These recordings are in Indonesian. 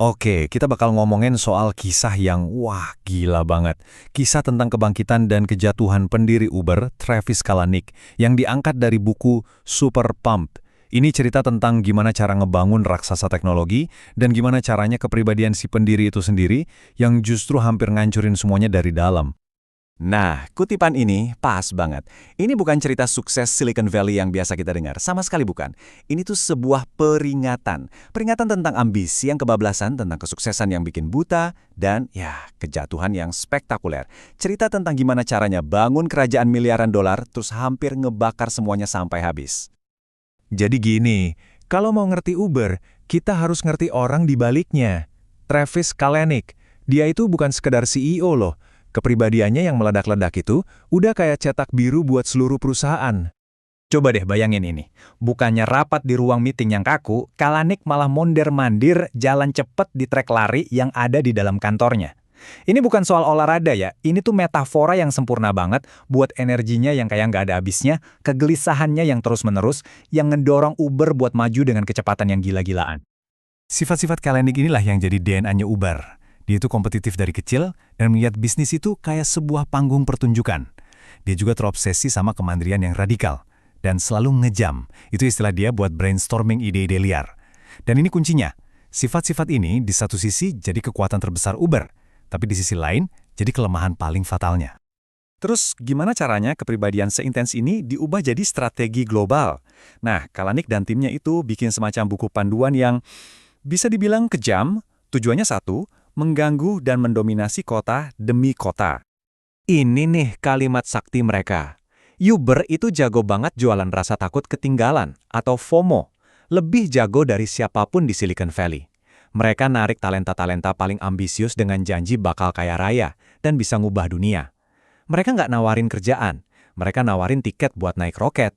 Oke, kita bakal ngomongin soal kisah yang wah gila banget. Kisah tentang kebangkitan dan kejatuhan pendiri Uber, Travis Kalanick, yang diangkat dari buku Super Pumped. Ini cerita tentang gimana cara ngebangun raksasa teknologi dan gimana caranya kepribadian si pendiri itu sendiri yang justru hampir ngancurin semuanya dari dalam. Nah, kutipan ini pas banget. Ini bukan cerita sukses Silicon Valley yang biasa kita dengar, sama sekali bukan. Ini tuh sebuah peringatan. Peringatan tentang ambisi yang kebablasan, tentang kesuksesan yang bikin buta, dan ya, kejatuhan yang spektakuler. Cerita tentang gimana caranya bangun kerajaan miliaran dolar, terus hampir ngebakar semuanya sampai habis. Jadi gini, kalau mau ngerti Uber, kita harus ngerti orang di baliknya. Travis Kalanick, dia itu bukan sekedar CEO loh. Kepribadiannya yang meledak-ledak itu udah kayak cetak biru buat seluruh perusahaan. Coba deh bayangin ini. Bukannya rapat di ruang meeting yang kaku, Kalanick malah mondar-mandir jalan cepet di trek lari yang ada di dalam kantornya. Ini bukan soal olahraga ya, ini tuh metafora yang sempurna banget buat energinya yang kayak nggak ada habisnya, kegelisahannya yang terus-menerus, yang ngedorong Uber buat maju dengan kecepatan yang gila-gilaan. Sifat-sifat Kalanick inilah yang jadi DNA-nya Uber. Dia itu kompetitif dari kecil dan melihat bisnis itu kayak sebuah panggung pertunjukan. Dia juga terobsesi sama kemandirian yang radikal dan selalu ngejam. Itu istilah dia buat brainstorming ide-ide liar. Dan ini kuncinya. Sifat-sifat ini di satu sisi jadi kekuatan terbesar Uber, tapi di sisi lain jadi kelemahan paling fatalnya. Terus, gimana caranya kepribadian seintens ini diubah jadi strategi global? Nah, Kalanick dan timnya itu bikin semacam buku panduan yang bisa dibilang kejam, tujuannya satu, mengganggu dan mendominasi kota demi kota. Ini nih kalimat sakti mereka. Uber itu jago banget jualan rasa takut ketinggalan atau FOMO. Lebih jago dari siapapun di Silicon Valley. Mereka narik talenta-talenta paling ambisius dengan janji bakal kaya raya dan bisa ngubah dunia. Mereka nggak nawarin kerjaan, mereka nawarin tiket buat naik roket.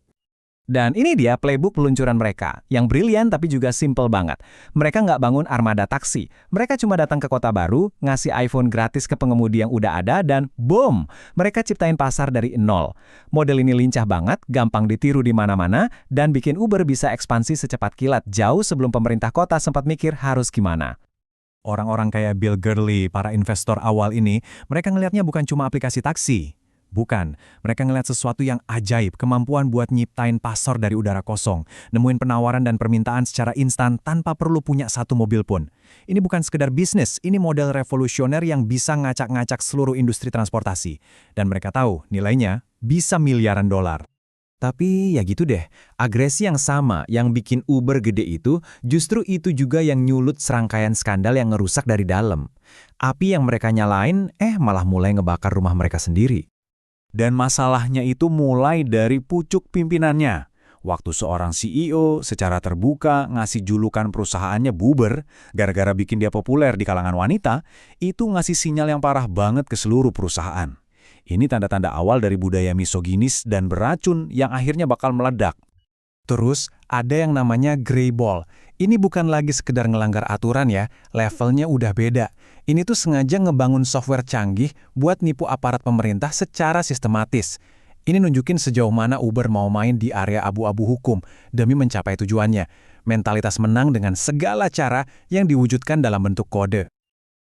Dan ini dia playbook peluncuran mereka, yang brilian tapi juga simple banget. Mereka nggak bangun armada taksi, mereka cuma datang ke kota baru, ngasih iPhone gratis ke pengemudi yang udah ada, dan boom! Mereka ciptain pasar dari nol. Model ini lincah banget, gampang ditiru di mana-mana, dan bikin Uber bisa ekspansi secepat kilat jauh sebelum pemerintah kota sempat mikir harus gimana. Orang-orang kayak Bill Gurley, para investor awal ini, mereka ngelihatnya bukan cuma aplikasi taksi. Bukan, mereka ngelihat sesuatu yang ajaib, kemampuan buat nyiptain pasar dari udara kosong, nemuin penawaran dan permintaan secara instan tanpa perlu punya satu mobil pun. Ini bukan sekedar bisnis, ini model revolusioner yang bisa ngacak-ngacak seluruh industri transportasi. Dan mereka tahu nilainya bisa miliaran dolar. Tapi ya gitu deh, agresi yang sama yang bikin Uber gede itu justru itu juga yang nyulut serangkaian skandal yang ngerusak dari dalam. Api yang mereka nyalain malah mulai ngebakar rumah mereka sendiri. Dan masalahnya itu mulai dari pucuk pimpinannya. Waktu seorang CEO secara terbuka ngasih julukan perusahaannya buber, gara-gara bikin dia populer di kalangan wanita, itu ngasih sinyal yang parah banget ke seluruh perusahaan. Ini tanda-tanda awal dari budaya misoginis dan beracun yang akhirnya bakal meledak. Terus, ada yang namanya grey ball. Ini bukan lagi sekedar ngelanggar aturan ya, levelnya udah beda. Ini tuh sengaja ngebangun software canggih buat nipu aparat pemerintah secara sistematis. Ini nunjukin sejauh mana Uber mau main di area abu-abu hukum demi mencapai tujuannya. Mentalitas menang dengan segala cara yang diwujudkan dalam bentuk kode.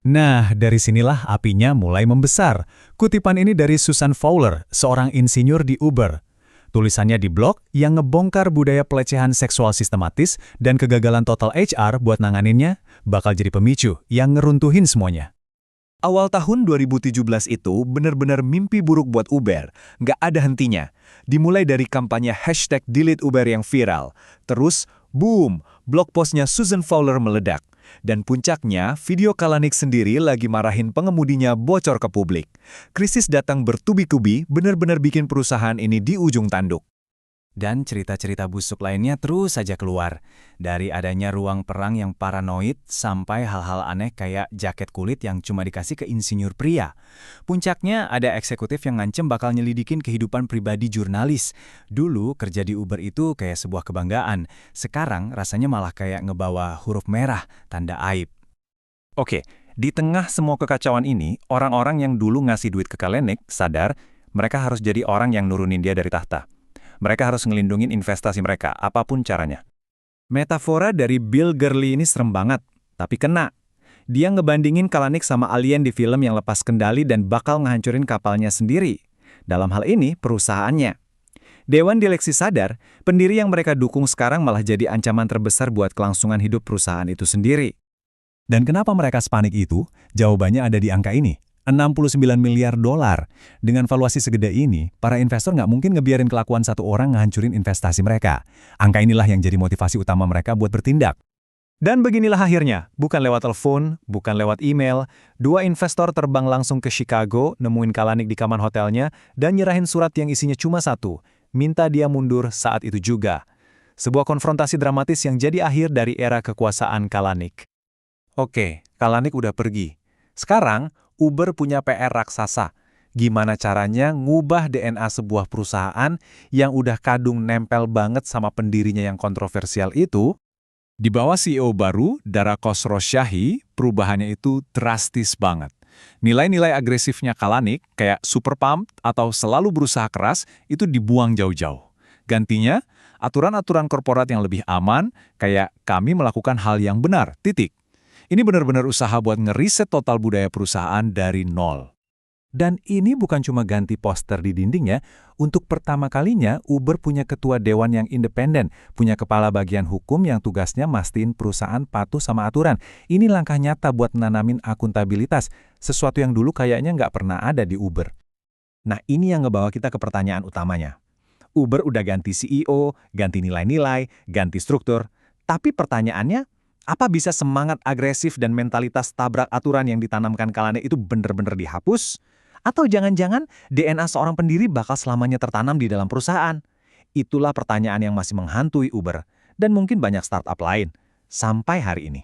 Nah, dari sinilah apinya mulai membesar. Kutipan ini dari Susan Fowler, seorang insinyur di Uber. Tulisannya di blog yang ngebongkar budaya pelecehan seksual sistematis dan kegagalan total HR buat nanganinnya bakal jadi pemicu yang ngeruntuhin semuanya. Awal tahun 2017 itu benar-benar mimpi buruk buat Uber. Nggak ada hentinya. Dimulai dari kampanye #DeleteUber yang viral. Terus, boom, blog postnya Susan Fowler meledak. Dan puncaknya, video Kalanick sendiri lagi marahin pengemudinya bocor ke publik. Krisis datang bertubi-tubi, benar-benar bikin perusahaan ini di ujung tanduk. Dan cerita-cerita busuk lainnya terus saja keluar. Dari adanya ruang perang yang paranoid sampai hal-hal aneh kayak jaket kulit yang cuma dikasih ke insinyur pria. Puncaknya ada eksekutif yang ngancem bakal nyelidikin kehidupan pribadi jurnalis. Dulu kerja di Uber itu kayak sebuah kebanggaan. Sekarang rasanya malah kayak ngebawa huruf merah, tanda aib. Oke, di tengah semua kekacauan ini, orang-orang yang dulu ngasih duit ke Kalanick sadar mereka harus jadi orang yang nurunin dia dari tahta. Mereka harus ngelindungin investasi mereka, apapun caranya. Metafora dari Bill Gurley ini serem banget, tapi kena. Dia ngebandingin Kalanick sama alien di film yang lepas kendali dan bakal ngehancurin kapalnya sendiri. Dalam hal ini, perusahaannya. Dewan direksi sadar, pendiri yang mereka dukung sekarang malah jadi ancaman terbesar buat kelangsungan hidup perusahaan itu sendiri. Dan kenapa mereka sepanik itu? Jawabannya ada di angka ini. 69 miliar dolar. Dengan valuasi segede ini, para investor nggak mungkin ngebiarin kelakuan satu orang ngehancurin investasi mereka. Angka inilah yang jadi motivasi utama mereka buat bertindak. Dan beginilah akhirnya, bukan lewat telepon, bukan lewat email, dua investor terbang langsung ke Chicago, nemuin Kalanick di kamar hotelnya, dan nyerahin surat yang isinya cuma satu, minta dia mundur saat itu juga. Sebuah konfrontasi dramatis yang jadi akhir dari era kekuasaan Kalanick. Oke, Kalanick udah pergi. Sekarang, Uber punya PR raksasa. Gimana caranya ngubah DNA sebuah perusahaan yang udah kadung nempel banget sama pendirinya yang kontroversial itu? Di bawah CEO baru, Dara Khosrowshahi, perubahannya itu drastis banget. Nilai-nilai agresifnya Kalanick, kayak super pump atau selalu berusaha keras, itu dibuang jauh-jauh. Gantinya, aturan-aturan korporat yang lebih aman, kayak kami melakukan hal yang benar, titik. Ini benar-benar usaha buat ngeriset total budaya perusahaan dari nol. Dan ini bukan cuma ganti poster di dinding ya. Untuk pertama kalinya, Uber punya ketua dewan yang independen, punya kepala bagian hukum yang tugasnya mastiin perusahaan patuh sama aturan. Ini langkah nyata buat menanamin akuntabilitas, sesuatu yang dulu kayaknya nggak pernah ada di Uber. Nah, ini yang ngebawa kita ke pertanyaan utamanya. Uber udah ganti CEO, ganti nilai-nilai, ganti struktur. Tapi pertanyaannya, apa bisa semangat agresif dan mentalitas tabrak aturan yang ditanamkan Kalanick itu bener-bener dihapus? Atau jangan-jangan DNA seorang pendiri bakal selamanya tertanam di dalam perusahaan? Itulah pertanyaan yang masih menghantui Uber, dan mungkin banyak startup lain, sampai hari ini.